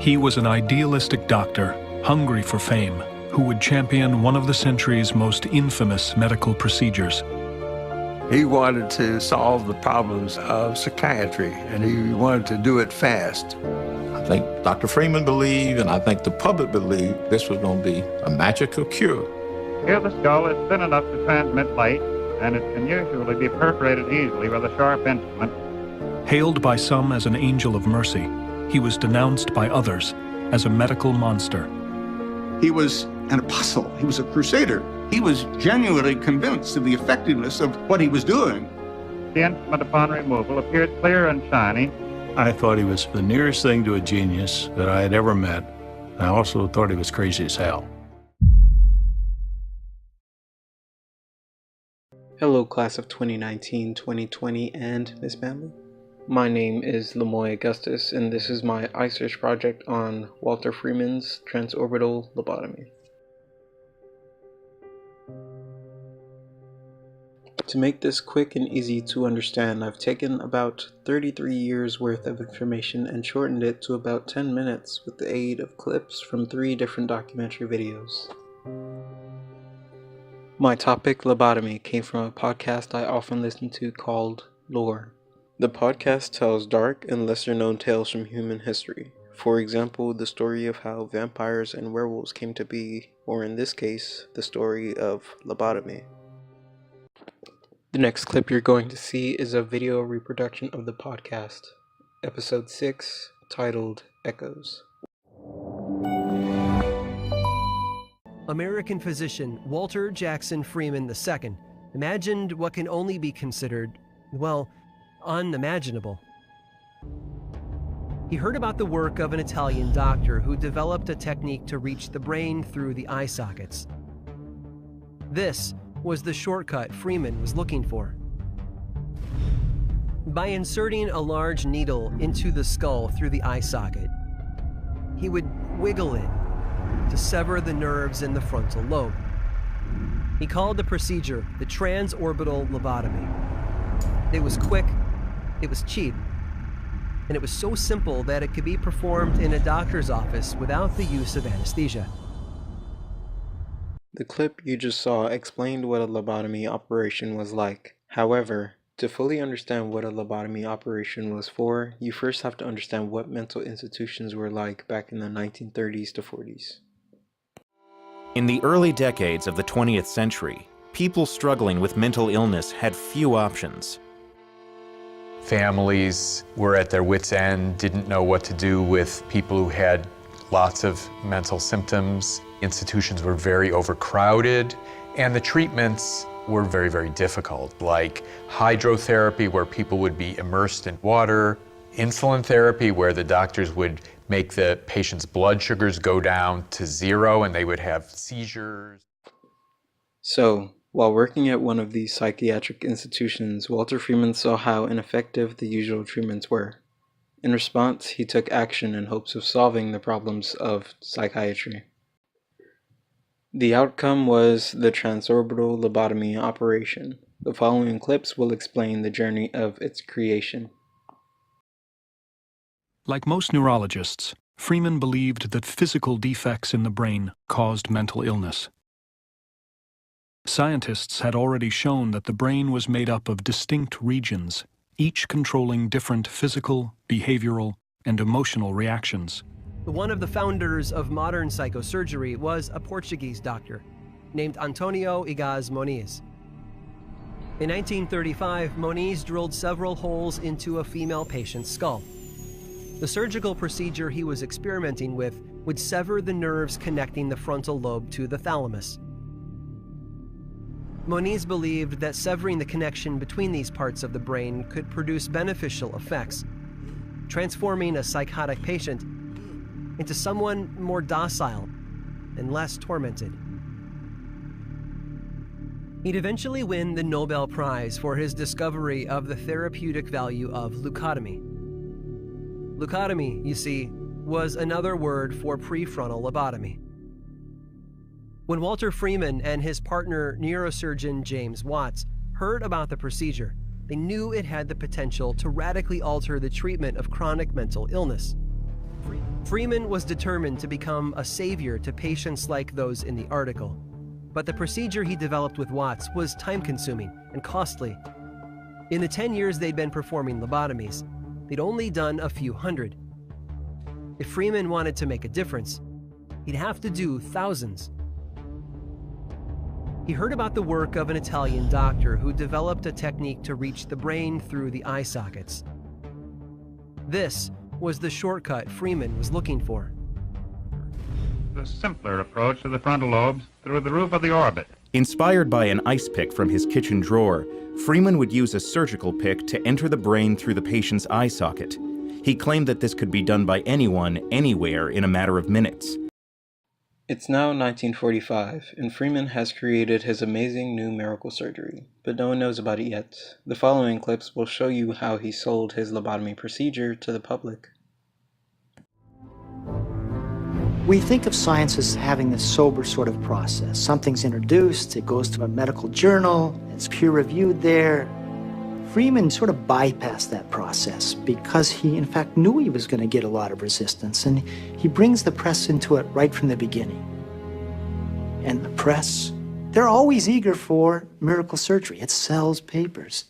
He was an idealistic doctor, hungry for fame, who would champion one of the century's most infamous medical procedures. He wanted to solve the problems of psychiatry, and he wanted to do it fast. I think Dr. Freeman believed, and I think the public believed, this was going to be a magical cure. Here the skull is thin enough to transmit light, and it can usually be perforated easily with a sharp instrument. Hailed by some as an angel of mercy, he was denounced by others as a medical monster. He was an apostle. He was a crusader. He was genuinely convinced of the effectiveness of what he was doing. The instrument upon removal appeared clear and shiny. I thought he was the nearest thing to a genius that I had ever met. I also thought he was crazy as hell. Hello, class of 2019-2020 and Miss Family. My name is Lemoy Augustus, and this is my iSearch project on Walter Freeman's transorbital lobotomy. To make this quick and easy to understand, I've taken about 33 years worth of information and shortened it to about 10 minutes with the aid of clips from 3 different documentary videos. My topic, lobotomy, came from a podcast I often listen to called Lore. The podcast tells dark and lesser-known tales from human history. For example, the story of how vampires and werewolves came to be, or in this case, the story of lobotomy. The next clip you're going to see is a video reproduction of the podcast, episode 6, titled Echoes. American physician Walter Jackson Freeman II imagined what can only be considered, well, unimaginable. He heard about the work of an Italian doctor who developed a technique to reach the brain through the eye sockets. This was the shortcut Freeman was looking for. By inserting a large needle into the skull through the eye socket, he would wiggle it to sever the nerves in the frontal lobe. He called the procedure the transorbital lobotomy. It was quick, it was cheap, and it was so simple that it could be performed in a doctor's office without the use of anesthesia. The clip you just saw explained what a lobotomy operation was like. However, to fully understand what a lobotomy operation was for, you first have to understand what mental institutions were like back in the 1930s to 40s. In the early decades of the 20th century, people struggling with mental illness had few options. Families were at their wits' end, didn't know what to do with people who had lots of mental symptoms. Institutions were very overcrowded, and the treatments were very, very difficult, like hydrotherapy, where people would be immersed in water, insulin therapy, where the doctors would make the patient's blood sugars go down to 0 and they would have seizures. So, while working at one of these psychiatric institutions, Walter Freeman saw how ineffective the usual treatments were. In response, he took action in hopes of solving the problems of psychiatry. The outcome was the transorbital lobotomy operation. The following clips will explain the journey of its creation. Like most neurologists, Freeman believed that physical defects in the brain caused mental illness. Scientists had already shown that the brain was made up of distinct regions, each controlling different physical, behavioral, and emotional reactions. One of the founders of modern psychosurgery was a Portuguese doctor named Antonio Igaz Moniz. In 1935, Moniz drilled several holes into a female patient's skull. The surgical procedure he was experimenting with would sever the nerves connecting the frontal lobe to the thalamus. Moniz believed that severing the connection between these parts of the brain could produce beneficial effects, transforming a psychotic patient into someone more docile and less tormented. He'd eventually win the Nobel Prize for his discovery of the therapeutic value of leucotomy. Leucotomy, you see, was another word for prefrontal lobotomy. When Walter Freeman and his partner, neurosurgeon James Watts, heard about the procedure, they knew it had the potential to radically alter the treatment of chronic mental illness. Freeman was determined to become a savior to patients like those in the article. But the procedure he developed with Watts was time-consuming and costly. In the 10 years they'd been performing lobotomies, they'd only done a few hundred. If Freeman wanted to make a difference, he'd have to do thousands. He heard about the work of an Italian doctor who developed a technique to reach the brain through the eye sockets. This was the shortcut Freeman was looking for. The simpler approach to the frontal lobes through the roof of the orbit. Inspired by an ice pick from his kitchen drawer, Freeman would use a surgical pick to enter the brain through the patient's eye socket. He claimed that this could be done by anyone, anywhere, in a matter of minutes. It's now 1945, and Freeman has created his amazing new miracle surgery, but no one knows about it yet. The following clips will show you how he sold his lobotomy procedure to the public. We think of science as having this sober sort of process. Something's introduced, it goes to a medical journal, it's peer-reviewed there. Freeman sort of bypassed that process because he, in fact, knew he was going to get a lot of resistance, and he brings the press into it right from the beginning. And the press, they're always eager for miracle surgery. It sells papers.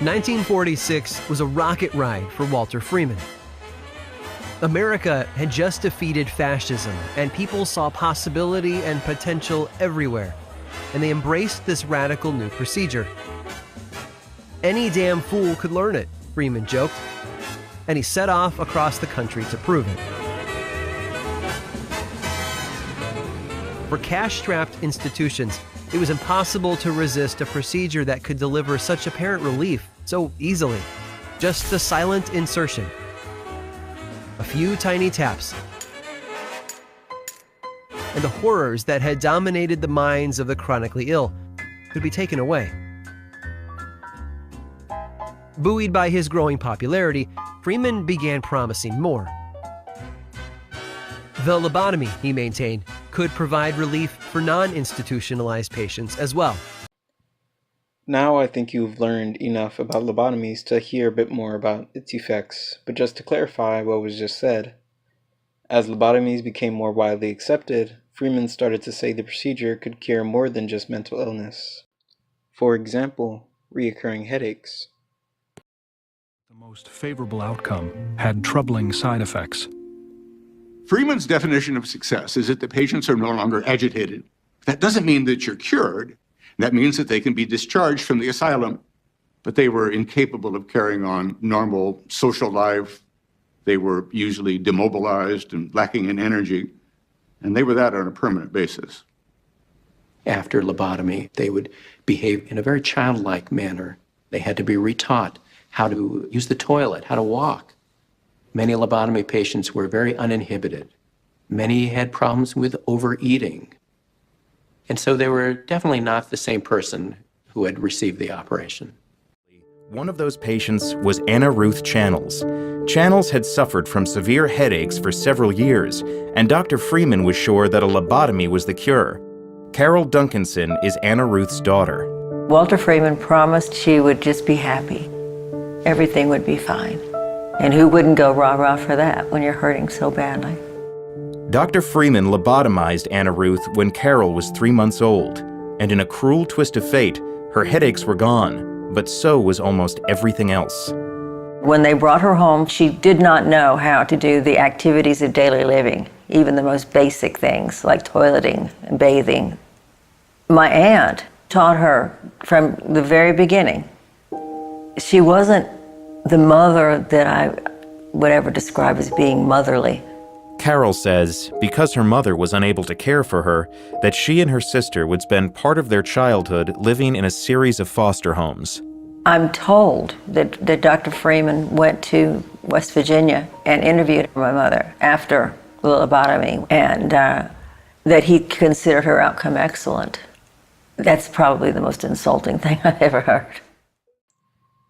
1946 was a rocket ride for Walter Freeman. America had just defeated fascism, and people saw possibility and potential everywhere, and they embraced this radical new procedure. Any damn fool could learn it, Freeman joked, and he set off across the country to prove it. For cash-strapped institutions, it was impossible to resist a procedure that could deliver such apparent relief so easily. Just the silent insertion. A few tiny taps, and the horrors that had dominated the minds of the chronically ill could be taken away. Buoyed by his growing popularity, Freeman began promising more. The lobotomy, he maintained, could provide relief for non-institutionalized patients as well. Now I think you've learned enough about lobotomies to hear a bit more about its effects, but just to clarify what was just said, as lobotomies became more widely accepted, Freeman started to say the procedure could cure more than just mental illness. For example, recurring headaches. The most favorable outcome had troubling side effects. Freeman's definition of success is that the patients are no longer agitated. That doesn't mean that you're cured. That means that they can be discharged from the asylum, but they were incapable of carrying on normal social life. They were usually demobilized and lacking in energy, and they were that on a permanent basis. After lobotomy, they would behave in a very childlike manner. They had to be retaught how to use the toilet, how to walk. Many lobotomy patients were very uninhibited. Many had problems with overeating. And so they were definitely not the same person who had received the operation. One of those patients was Anna Ruth Channels. Channels had suffered from severe headaches for several years, and Dr. Freeman was sure that a lobotomy was the cure. Carol Duncanson is Anna Ruth's daughter. Walter Freeman promised she would just be happy. Everything would be fine. And who wouldn't go rah-rah for that when you're hurting so badly? Dr. Freeman lobotomized Anna Ruth when Carol was 3 months old, and in a cruel twist of fate, her headaches were gone, but so was almost everything else. When they brought her home, she did not know how to do the activities of daily living, even the most basic things like toileting and bathing. My aunt taught her from the very beginning. She wasn't the mother that I would ever describe as being motherly. Carol says, because her mother was unable to care for her, that she and her sister would spend part of their childhood living in a series of foster homes. I'm told that Dr. Freeman went to West Virginia and interviewed my mother after the lobotomy, and that he considered her outcome excellent. That's probably the most insulting thing I've ever heard.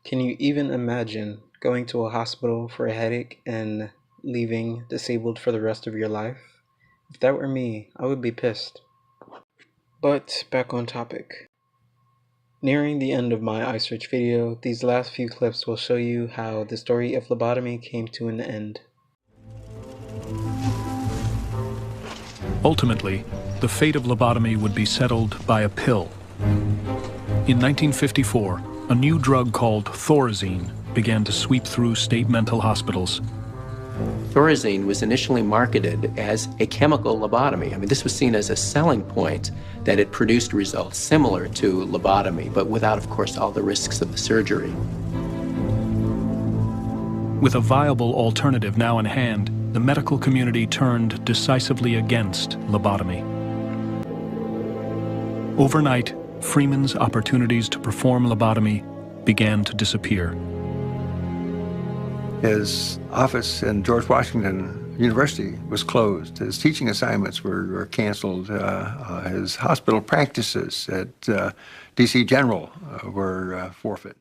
Can you even imagine going to a hospital for a headache and leaving disabled for the rest of your life? If that were me, I would be pissed. But back on topic. Nearing the end of my iSearch video, these last few clips will show you how the story of lobotomy came to an end. Ultimately, the fate of lobotomy would be settled by a pill. In 1954, a new drug called Thorazine began to sweep through state mental hospitals. Thorazine was initially marketed as a chemical lobotomy. I mean, this was seen as a selling point that it produced results similar to lobotomy, but without, of course, all the risks of the surgery. With a viable alternative now in hand, the medical community turned decisively against lobotomy. Overnight, Freeman's opportunities to perform lobotomy began to disappear. His office in George Washington University was closed. His teaching assignments were canceled. His hospital practices at D.C. General were forfeit.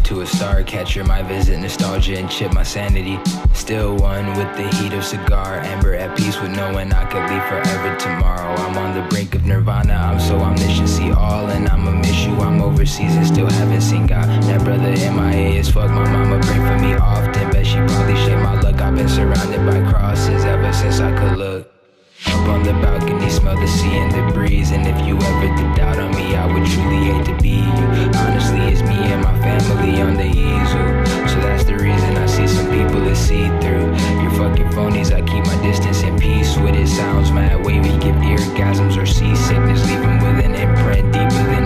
To a star catcher, my visit nostalgia and chip my sanity. Still one with the heat of cigar, amber at peace with knowing I could leave forever tomorrow. I'm on the brink of nirvana, I'm so omniscient, see all, and I'ma miss you. I'm overseas and still haven't seen God. That brother MIA as fuck, my mama pray for me often, bet she probably shaped my luck. I've been surrounded by crosses ever since I could look. Up on the balcony, smell the sea and the breeze. And if you ever did doubt on me, I would truly hate to be you. Honestly, it's me and my family on the easel. So that's the reason I see some people that see through. You're fucking phonies, I keep my distance and peace with it. Sounds mad wavy, give orgasms or seasickness. Leave them with an imprint deeper than